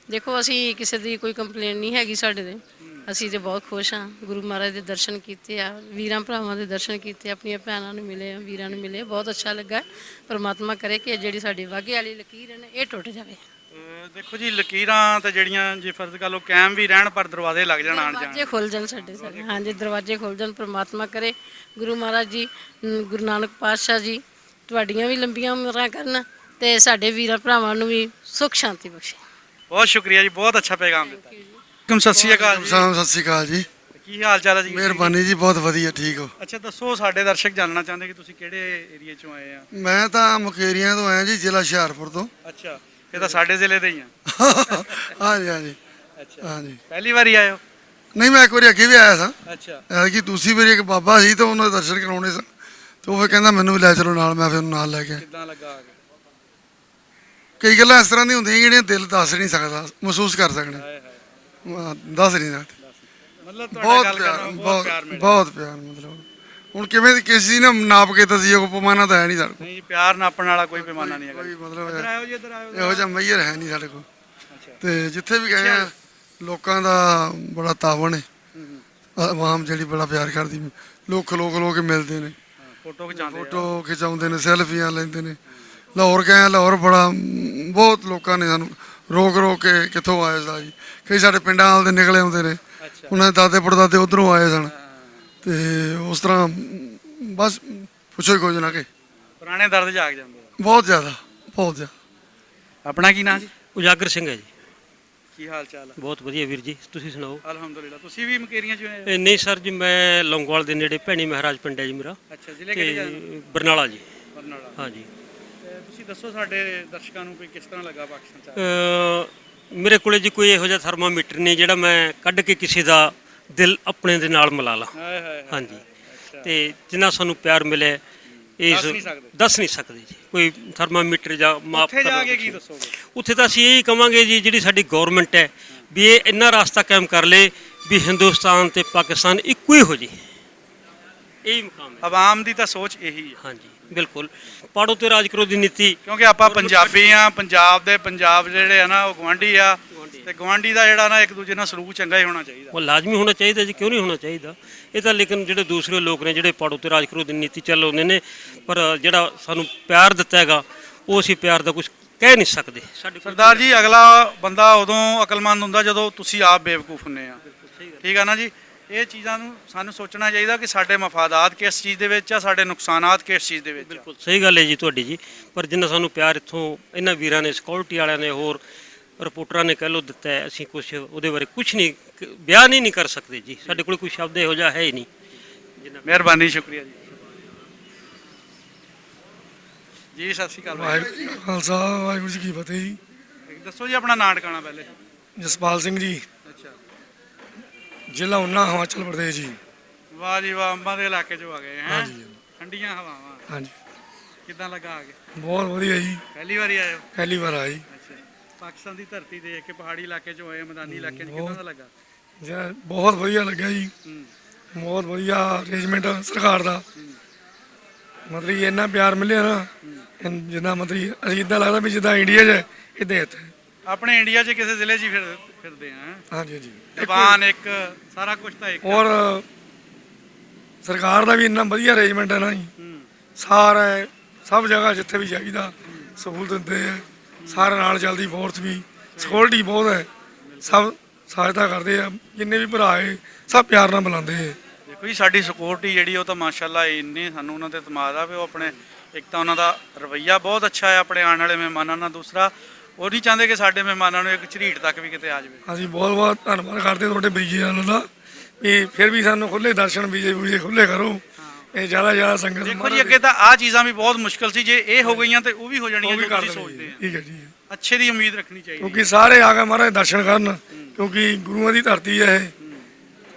ਦੇਖੋ ਅਸੀਂ ਕਿਸੇ ਦੀ ਕੋਈ ਕੰਪਲੇਂਟ ਨਹੀਂ ਹੈਗੀ ਸਾਡੇ ਦੇ, ਅਸੀਂ ਤੇ ਬਹੁਤ ਖੁਸ਼ ਹਾਂ। ਗੁਰੂ ਮਹਾਰਾਜ ਦੇ ਦਰਸ਼ਨ ਕੀਤੇ ਆ, ਵੀਰਾਂ ਭਰਾਵਾਂ ਦੇ ਦਰਸ਼ਨ ਕੀਤੇ, ਆਪਣੀਆਂ ਭੈਣਾਂ ਨੂੰ ਮਿਲੇ ਆ, ਵੀਰਾਂ ਨੂੰ ਮਿਲੇ, ਬਹੁਤ ਅੱਛਾ ਲੱਗਾ। ਪਰਮਾਤਮਾ ਕਰੇ ਕਿ ਜਿਹੜੀ ਸਾਡੀ ਵਾਘੇ ਵਾਲੀ ਲਕੀਰ ਹੈ ਨਾ ਇਹ ਟੁੱਟ ਜਾਵੇ। ਦੇਖੋ ਜੀ, ਲਕੀਰਾਂ ਤੇ ਜਿਹੜੀਆਂ ਜੇ ਫਰਜ਼ ਕਰ ਲਓ ਕਾਇਮ ਵੀ ਰਹਿਣ, ਪਰ ਦਰਵਾਜ਼ੇ ਲੱਗ ਜਾਣ ਆਣ ਜਾਣ। ਦਰਵਾਜ਼ੇ ਖੁੱਲ ਜਾਣ ਸਾਡੇ ਸਾਰੇ। ਹਾਂਜੀ, ਦਰਵਾਜ਼ੇ ਖੁੱਲ ਜਾਣ। ਪਰਮਾਤਮਾ ਕਰੇ ਗੁਰੂ ਮਹਾਰਾਜ ਜੀ, ਗੁਰੂ ਨਾਨਕ ਪਾਤਸ਼ਾਹ ਜੀ ਤੁਹਾਡੀਆਂ ਵੀ ਲੰਬੀਆਂ ਉਮਰਾਂ ਕਰਨ ਤੇ ਸਾਡੇ ਵੀਰਾਂ ਭਰਾਵਾਂ ਨੂੰ ਵੀ ਸੁੱਖ ਸ਼ਾਂਤੀ ਬਖਸ਼ੇ। ਬਹੁਤ ਸ਼ੁਕਰੀਆ ਜੀ, ਬਹੁਤ ਅੱਛਾ ਪੈਗਾਮ ਦਿੱਤਾ। ਸਤਿ ਸ਼੍ਰੀ ਅਕਾਲ ਜੀ। ਸਤਿ ਸ਼੍ਰੀ ਅਕਾਲ ਜੀ। ਕੀ ਹਾਲ ਚਾਲ ਹੈ ਜੀ? ਮਿਹਰਬਾਨੀ ਜੀ, ਬਹੁਤ ਵਧੀਆ, ਠੀਕ ਹੋ? ਅੱਛਾ, ਦੱਸੋ, ਸਾਡੇ ਦਰਸ਼ਕ ਜਾਣਨਾ ਚਾਹੁੰਦੇ ਕਿ ਤੁਸੀਂ ਕਿਹੜੇ ਏਰੀਆ ਚੋਂ ਆਏ ਆ? ਮੈਂ ਤਾਂ ਮੁਕੇਰੀਆਂ ਤੋਂ ਆਇਆ ਜੀ, ਜ਼ਿਲ੍ਹਾ ਹੁਸ਼ਿਆਰਪੁਰ ਤੋਂ। ਅੱਛਾ, ਇਹ ਤਾਂ ਸਾਡੇ ਜ਼ਿਲ੍ਹੇ ਦੇ ਹੀ ਆ। ਹਾਂਜੀ ਹਾਂਜੀ ਅੱਛਾ, ਹਾਂਜੀ। ਪਹਿਲੀ ਵਾਰੀ ਆਏ ਹੋ? ਨਹੀਂ, ਮੈਂ ਇੱਕ ਵਾਰੀ ਅੱਗੇ ਵੀ ਆਇਆ ਸਾਂ। ਅੱਛਾ, ਕਿ ਤੁਸੀਂ ਮੇਰੀ ਇੱਕ ਬਾਬਾ ਸੀ ਤੇ ਉਹਨਾਂ ਦੇ ਦਰਸ਼ਨ ਕਰਾਉਣੇ ਸਨ, ਤੇ ਉਹ ਫਿਰ ਕਹਿੰਦਾ ਮੈਨੂੰ ਵੀ ਲੈ ਚਲੋ ਨਾਲ, ਮੈਂ ਫਿਰ ਉਹਨੂੰ ਨਾਲ ਲੈ ਗਿਆ। ਕਿੱਦਾਂ ਲੱਗਾ ਆ ਕੇ? ਕਈ ਗੱਲਾਂ ਇਸ ਤਰ੍ਹਾਂ ਦੀਆਂ ਹੁੰਦੀਆਂ ਜਿਹੜੀਆਂ ਦਿਲ ਦੱਸ ਨਹੀਂ ਸਕਦਾ, ਮਹਿਸੂਸ ਕਰ ਸਕਦੇ, ਹਾਏ ਹਾਏ, ਦੱਸ ਨਹੀਂ ਸਕਦੇ। ਮਤਲਬ ਤੁਹਾਡਾ ਬਹੁਤ ਗੱਲ ਪਿਆਰ, ਕਰਨਾ ਬਹੁਤ ਪਿਆਰ ਮਿਲਿਆ। ਬਹੁਤ ਪਿਆਰ। ਮਤਲਬ ਹੁਣ ਕਿਵੇਂ ਦੀ ਕਿਸੇ ਦੀ ਨਾ ਨਾਪ ਕੇ ਦਸੀਏ, ਕੋਈ ਪੈਮਾਨਾ ਤਾਂ ਹੈ ਨਹੀਂ ਸਾਡੇ ਕੋਲ। ਨਹੀਂ ਜੀ, ਪਿਆਰ ਨਾਪਣ ਵਾਲਾ ਕੋਈ ਪੈਮਾਨਾ ਨਹੀਂ ਹੈਗਾ। ਕੋਈ ਮਤਲਬ ਇੱਧਰ ਆਇਓ ਜੀ, ਇੱਧਰ ਆਇਓ। ਇਹੋ ਜਿਹਾ ਮਈਰ ਹੈ ਨਹੀਂ ਸਾਡੇ ਕੋਲ। ਅੱਛਾ, ਤੇ ਜਿੱਥੇ ਵੀ ਗਏ ਆ ਲੋਕਾਂ ਦਾ ਬੜਾ ਤਾਵਨ ਹੈ, ਆਵਾਮ ਜਿਹੜੀ ਬੜਾ ਪਿਆਰ ਕਰਦੀ, ਲੋਕ ਖਲੋ ਕੇ ਮਿਲਦੇ ਨੇ, ਫੋਟੋ ਖਿਚਾਉਂਦੇ ਆ। ਫੋਟੋ ਖਿਚਾਉਂਦੇ ਨੇ, ਸੈਲਫੀਆਂ ਲੈਂਦੇ ਨੇ। ਲਾਹੌਰ ਗਏ ਆ, ਲਾਹੌਰ ਬੜਾ ਬਹੁਤ ਲੋਕਾਂ ਨੇ ਸਾਨੂੰ ਰੋਕ ਕੇ ਕਿੱਥੋਂ ਆਏ ਸਾ ਜੀ, ਕਈ ਸਾਡੇ ਪਿੰਡਾਂ ਵਾਲ ਦੇ ਨਿਕਲੇ ਆਉਂਦੇ ਨੇ, ਅੱਛਾ, ਉਹਨਾਂ ਦੇ ਦਾਦੇ ਪੜਦਾਦੇ ਉੱਧਰੋਂ ਆਏ ਸਨ। ਤੇ ਉਸ ਤਰ੍ਹਾਂ ਬਸ ਪੁੱਛੋ ਹੀ ਕੁਝ ਨਾ, ਕਿ ਪੁਰਾਣੇ ਦਰਦ ਜਾਗ ਜਾਂਦੇ ਆ। ਬਹੁਤ ਜ਼ਿਆਦਾ, ਬਹੁਤ ਜ਼ਿਆਦਾ। ਆਪਣਾ ਕੀ ਨਾਮ ਜੀ? ਉਜਾਗਰ ਸਿੰਘ ਹੈ ਜੀ। ਕੀ ਹਾਲ ਚਾਲ ਹੈ? ਬਹੁਤ ਵਧੀਆ ਵੀਰ ਜੀ, ਤੁਸੀਂ ਸੁਣਾਓ? ਅਲਹਮਦੁਲਿਲਾ। ਤੁਸੀਂ ਵੀ ਮਕੇਰੀਆਂ ਚੋਂ ਆਏ ਹੋ? ਨਹੀਂ ਸਰ ਜੀ, ਮੈਂ ਲੌਂਗੋਵਾਲ ਦੇ ਨੇੜੇ ਭੈਣੀ ਮਹਾਰਾਜ ਪਿੰਡ ਹੈ ਜੀ ਮੇਰਾ, ਅੱਛਾ, ਜ਼ਿਲ੍ਹੇ ਕਿਹੜੇ ਜਾ? ਤੇ ਬਰਨਾਲਾ ਜੀ। ਬਰਨਾਲਾ। ਹਾਂਜੀ। ਤੇ ਤੁਸੀਂ ਦੱਸੋ ਸਾਡੇ ਦਰਸ਼ਕਾਂ ਨੂੰ ਵੀ ਕਿਸ ਤਰ੍ਹਾਂ ਲੱਗਾ ਪਾਕਿਸਤਾਨ ਚ ਆ ਕੇ? ਮੇਰੇ ਕੋਲੇ ਜੀ ਕੋਈ ਇਹੋ ਜਿਹਾ ਥਰਮਾਮੀਟਰ ਨਹੀਂ ਜਿਹੜਾ ਮੈਂ ਕੱਢ ਕੇ ਕਿਸੇ ਦਾ ਦਿਲ ਆਪਣੇ ਦੇ ਨਾਲ ਮਿਲਾ ਲਾਂ। ਹਾਏ ਹਾਏ। ਹਾਂਜੀ, ਤੇ ਜਿੰਨਾ ਸਾਨੂੰ ਪਿਆਰ ਮਿਲਿਆ ਦੱਸ ਨਹੀਂ ਸਕਦੇ। ਦੱਸ ਨਹੀਂ ਸਕਦੇ ਜੀ, ਕੋਈ ਥਰਮਾਮੀਟਰ ਜਾਂ ਮਾਪ ਉੱਥੇ ਜਾ ਕੇ ਕੀ ਦੱਸੋਗੇ? ਉੱਥੇ ਤਾਂ ਅਸੀਂ ਇਹੀ ਕਵਾਂਗੇ ਜੀ, ਜਿਹੜੀ ਸਾਡੀ ਗਵਰਨਮੈਂਟ ਹੈ ਵੀ ਇਹ ਇੰਨਾ ਰਾਸਤਾ ਕਾਇਮ ਕਰ ਲੇ ਵੀ ਹਿੰਦੁਸਤਾਨ ਤੇ ਪਾਕਿਸਤਾਨ ਇੱਕੋ ਹੀ ਹੋ ਜੇ। ਇਹੀ ਮੁਕਾਮ ਹੈ। ਆਵਾਮ ਦੀ ਤਾਂ ਸੋਚ ਇਹੀ ਹੈ। ਹਾਂਜੀ, ਬਿਲਕੁਲ। ਪਾੜੋ ਤੇ ਰਾਜ ਕਰੋ ਦੀ ਨੀਤੀ, ਕਿਉਂਕਿ ਆਪਾਂ ਪੰਜਾਬੀ ਆ, ਪੰਜਾਬ ਜਿਹੜੇ ਆ ਨਾ ਉਹ ਗਵਾਂਢੀ ਆ, ਤੇ ਗਵਾਂਢੀ ਦਾ ਜਿਹੜਾ ਨਾ ਇੱਕ ਦੂਜੇ ਨਾਲ ਸਲੂਕ ਚੰਗਾ ਹੀ ਹੋਣਾ ਚਾਹੀਦਾ। ਉਹ ਲਾਜ਼ਮੀ ਹੋਣਾ ਚਾਹੀਦਾ ਜੀ, ਕਿਉਂ ਨਹੀਂ ਹੋਣਾ ਚਾਹੀਦਾ? ਇਹ ਤਾਂ ਲੇਕਿਨ ਜਿਹੜੇ ਦੂਸਰੇ ਲੋਕ ਨੇ ਜਿਹੜੇ ਪਾੜੋ ਤੇ ਰਾਜ ਕਰੋ ਦੀ ਨੀਤੀ ਚੱਲਾਉਂਦੇ ਨੇ, ਪਰ ਜਿਹੜਾ ਸਾਨੂੰ ਪਿਆਰ ਦਿੱਤਾ ਹੈਗਾ ਉਹ ਅਸੀਂ ਪਿਆਰ ਦਾ ਕੁਝ ਕਹਿ ਨਹੀਂ ਸਕਦੇ। ਸਰਦਾਰ ਜੀ, ਅਗਲਾ ਬੰਦਾ ਉਦੋਂ ਅਕਲਮੰਦ ਹੁੰਦਾ ਜਦੋਂ ਤੁਸੀਂ ਆਪ ਬੇਵਕੂਫ ਹੁੰਦੇ ਆ। ਠੀਕ ਆ ਨਾ ਜੀ? ਇਹ ਚੀਜ਼ਾਂ ਨੂੰ ਸਾਨੂੰ ਸੋਚਣਾ ਚਾਹੀਦਾ ਕਿ ਸਾਡੇ ਮਫਾਦਾਤ ਕਿਸ ਚੀਜ਼ ਦੇ ਵਿੱਚ ਆ, ਸਾਡੇ ਨੁਕਸਾਨਾਤ ਕਿਸ ਚੀਜ਼ ਦੇ ਵਿੱਚ ਆ। ਬਿਲਕੁਲ ਸਹੀ ਗੱਲ ਹੈ ਜੀ ਤੁਹਾਡੀ ਜੀ। ਪਰ ਜਿੰਨਾ ਸਾਨੂੰ ਪਿਆਰ ਇੱਥੋਂ ਇਹਨਾਂ ਵੀਰਾਂ ਨੇ, ਸਿਕਿਉਰਿਟੀ ਵਾਲਿਆਂ ਨੇ, ਹੋਰ ਰਿਪੋਰਟਰਾਂ ਨੇ ਕਹਿ ਲਓ ਦਿੱਤਾ ਹੈ, ਅਸੀਂ ਕੁਝ ਉਹਦੇ ਬਾਰੇ ਕੁਝ ਨਹੀਂ ਬਿਆਨ ਹੀ ਨਹੀਂ ਕਰ ਸਕਦੇ ਜੀ। ਸਾਡੇ ਕੋਲ ਕੋਈ ਸ਼ਬਦ ਇਹੋ ਜਿਹਾ ਹੈ ਹੀ ਨਹੀਂ। ਮਿਹਰਬਾਨੀ, ਸ਼ੁਕਰੀਆ ਜੀ। ਜੀ ਸਤਿ ਸ਼੍ਰੀ ਅਕਾਲ। ਵਾਹਿਗੁਰੂ ਜੀ ਕਾ ਖਾਲਸਾ, ਵਾਹਿਗੁਰੂ ਜੀ ਕੀ ਫਤਿਹ ਜੀ। ਦੱਸੋ ਜੀ ਆਪਣਾ ਨਾਂ ਟਿਕਾਣਾ ਪਹਿਲੇ। ਜਸਪਾਲ ਸਿੰਘ ਜੀ, ਅੱਛਾ, ਜ਼ਿਲ੍ਹਾ ਉਨਾ, ਹਿਮਾਚਲ ਪ੍ਰਦੇਸ਼ ਜੀ। ਵਾਹ ਜੀ ਵਾਹ, ਅੰਬਾਂ ਦੇ ਇਲਾਕੇ 'ਚੋਂ ਆ ਗਏ ਹੈ। ਹਾਂਜੀ ਠੰਡੀਆਂ ਹਵਾਵਾਂ। ਹਾਂਜੀ, ਕਿੱਦਾਂ ਲੱਗਾ ਆ ਕੇ? ਬਹੁਤ ਵਧੀਆ ਜੀ, ਪਹਿਲੀ ਵਾਰੀ ਆਏ ਹੋ? ਪਹਿਲੀ ਵਾਰ ਆਈ। ਅੱਛਾ, ਪਾਕਿਸਤਾਨ ਦੀ ਧਰਤੀ ਦੇਖ ਕੇ, ਪਹਾੜੀ ਇਲਾਕੇ 'ਚੋਂ ਆਏ, ਮੈਦਾਨੀ ਇਲਾਕੇ 'ਚ ਕਿੱਦਾਂ ਦਾ ਲੱਗਾ? ਜੀ ਬਹੁਤ ਵਧੀਆ ਲੱਗਿਆ ਜੀ, ਬਹੁਤ ਵਧੀਆ ਅਰੇਂਜਮੈਂਟ ਸਰਕਾਰ ਦਾ। ਮਤਲਬ ਇੰਨਾ ਪਿਆਰ ਮਿਲਿਆ ਨਾ, ਜਿੱਦਾਂ ਮਤਲਬ ਅਸੀਂ ਇੱਦਾਂ ਲੱਗਦਾ ਵੀ ਜਿੱਦਾਂ ਇੰਡੀਆ 'ਚ ਇੱਦਾਂ ਇੱਥੇ। ਆਪਣੇ ਇੰਡੀਆ 'ਚ ਕਿਸੇ ਜ਼ਿਲ੍ਹੇ 'ਚ ਹੀ ਫਿਰਦੇ ਆ। ਹਾਂਜੀ ਹਾਂਜੀ, ਜ਼ਬਾਨ ਇੱਕ, ਸਾਰਾ ਕੁਝ ਤਾਂ ਇੱਕ। ਔਰ ਸਰਕਾਰ ਦਾ ਵੀ ਇੰਨਾ ਵਧੀਆ ਅਰੇਂਜਮੈਂਟ ਹੈ ਨਾ ਜੀ, ਸਾਰਾ ਸਭ ਜਗ੍ਹਾ ਜਿੱਥੇ ਵੀ ਜਾਈਦਾ ਸਹੂਲਤ ਦਿੰਦੇ ਆ, ਸਾਰੇ ਨਾਲ ਚੱਲਦੀ ਫੋਰਸ ਵੀ, ਸਿਕਿਉਰਿਟੀ ਬਹੁਤ ਹੈ, ਸਭ ਸਹਾਇਤਾ ਕਰਦੇ ਆ, ਜਿੰਨੇ ਵੀ ਭਰਾ ਹੈ ਸਭ ਪਿਆਰ ਨਾਲ ਬੁਲਾਉਂਦੇ ਆ। ਦੇਖੋ ਜੀ, ਸਾਡੀ ਸਿਕਿਉਰਿਟੀ ਜਿਹੜੀ ਉਹ ਤਾਂ ਮਾਸ਼ਾਅੱਲਾ ਇੰਨੀ ਸਾਨੂੰ ਉਹਨਾਂ ਤੇ ਇਤਮਾਦ ਆ ਵੀ ਉਹ ਆਪਣੇ, ਇੱਕ ਤਾਂ ਉਹਨਾਂ ਦਾ ਰਵੱਈਆ ਬਹੁਤ ਅੱਛਾ ਹੈ ਆਪਣੇ ਆਉਣ ਵਾਲੇ ਮਹਿਮਾਨਾਂ ਨਾਲ, ਦੂਸਰਾ ਉਹ ਨਹੀਂ ਚਾਹੁੰਦੇ ਕਿ ਸਾਡੇ ਮਹਿਮਾਨਾਂ ਨੂੰ ਇੱਕ ਝਰੀਟ ਤੱਕ ਵੀ ਕਿਤੇ ਆ ਜਾਵੇ। ਅਸੀਂ ਬਹੁਤ ਬਹੁਤ ਧੰਨਵਾਦ ਕਰਦੇ ਤੁਹਾਡੇ ਬੀਜੇ ਵਾਲਿਆਂ ਦਾ ਵੀ ਫਿਰ ਵੀ ਸਾਨੂੰ ਖੁੱਲੇ ਦਰਸ਼ਨ ਵੀਜੇ ਖੁੱਲੇ ਕਰੋ, ਇਹ ਜ਼ਿਆਦਾ ਸੰਗਤ। ਦੇਖੋ ਜੀ, ਅੱਗੇ ਤਾਂ ਆਹ ਚੀਜ਼ਾਂ ਵੀ ਬਹੁਤ ਮੁਸ਼ਕਲ ਸੀ, ਜੇ ਇਹ ਹੋ ਗਈਆਂ ਤੇ ਉਹ ਵੀ ਹੋ ਜਾਣੀਆਂ ਜੋ ਤੁਸੀਂ ਸੋਚਦੇ ਆ। ਠੀਕ ਹੈ ਜੀ, ਅੱਛੇ ਦੀ ਉਮੀਦ ਰੱਖਣੀ ਚਾਹੀਦੀ ਕਿਉਂਕਿ ਸਾਰੇ ਆ ਕੇ ਮਹਾਰਾਜ ਦਰਸ਼ਨ ਕਰਨ, ਕਿਉਂਕਿ ਗੁਰੂਆਂ ਦੀ ਧਰਤੀ ਹੈ ਇਹ।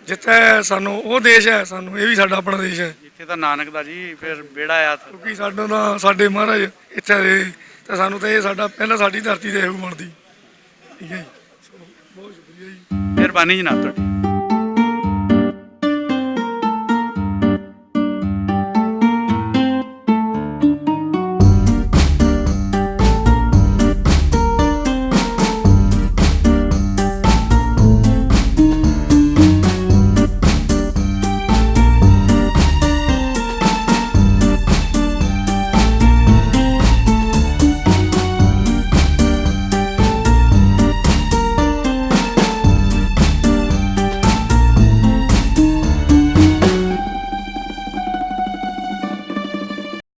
ਜਿੱਥੇ ਸਾਨੂੰ ਉਹ ਦੇਸ਼ ਹੈ, ਸਾਨੂੰ ਇਹ ਵੀ ਸਾਡਾ ਆਪਣਾ ਦੇਸ਼ ਹੈ। ਇੱਥੇ ਤਾਂ ਨਾਨਕ ਦਾ ਜੀ ਫਿਰ ਬੇੜਾ ਆ। ਕਿਉਂਕਿ ਸਾਡਾ ਤਾਂ ਸਾਡੇ ਮਹਾਰਾਜ ਇੱਥੇ ਰਹੇ ਤਾਂ ਸਾਨੂੰ ਤਾਂ ਇਹ ਸਾਡਾ ਪਹਿਲਾਂ ਸਾਡੀ ਧਰਤੀ ਤੇ ਇਹੋ ਬਣਦੀ। ਠੀਕ ਹੈ ਜੀ, ਬਹੁਤ ਸ਼ੁਕਰੀਆ ਜੀ। ਮਿਹਰਬਾਨੀ ਜਨਾਬ ਤੁਹਾਡੀ।